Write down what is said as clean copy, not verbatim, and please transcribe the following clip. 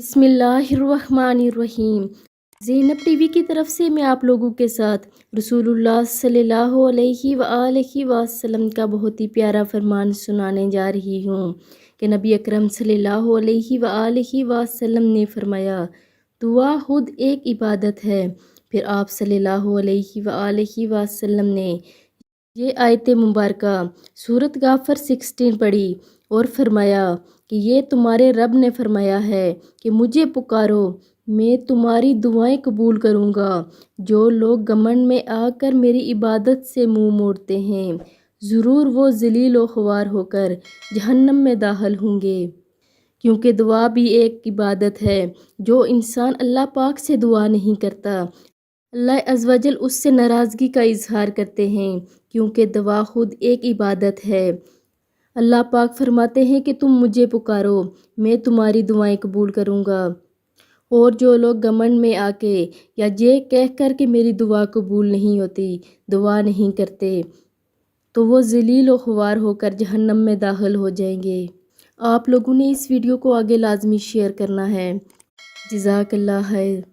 بسم اللہ الرحمن الرحیم۔ زینب ٹی وی کی طرف سے میں آپ لوگوں کے ساتھ رسول اللہ صلی اللہ علیہ وآلہ وسلم کا بہت ہی پیارا فرمان سنانے جا رہی ہوں کہ نبی اکرم صلی اللہ علیہ وآلہ وسلم نے فرمایا، دعا خود ایک عبادت ہے۔ پھر آپ صلی اللہ علیہ وآلہ وسلم نے یہ آیت مبارکہ سورۃ غافر 16 پڑھی اور فرمایا کہ یہ تمہارے رب نے فرمایا ہے کہ مجھے پکارو، میں تمہاری دعائیں قبول کروں گا۔ جو لوگ گھمنڈ میں آ کر میری عبادت سے منہ موڑتے ہیں، ضرور وہ ذلیل و خوار ہو کر جہنم میں داخل ہوں گے۔ کیونکہ دعا بھی ایک عبادت ہے۔ جو انسان اللہ پاک سے دعا نہیں کرتا، اللہ عز و جل اس سے ناراضگی کا اظہار کرتے ہیں، کیونکہ دعا خود ایک عبادت ہے۔ اللہ پاک فرماتے ہیں کہ تم مجھے پکارو، میں تمہاری دعائیں قبول کروں گا۔ اور جو لوگ گھمنڈ میں آ کے یا یہ کہہ کر کہ میری دعا قبول نہیں ہوتی، دعا نہیں کرتے، تو وہ ذلیل و خوار ہو کر جہنم میں داخل ہو جائیں گے۔ آپ لوگوں نے اس ویڈیو کو آگے لازمی شیئر کرنا ہے۔ جزاک اللہ خیر۔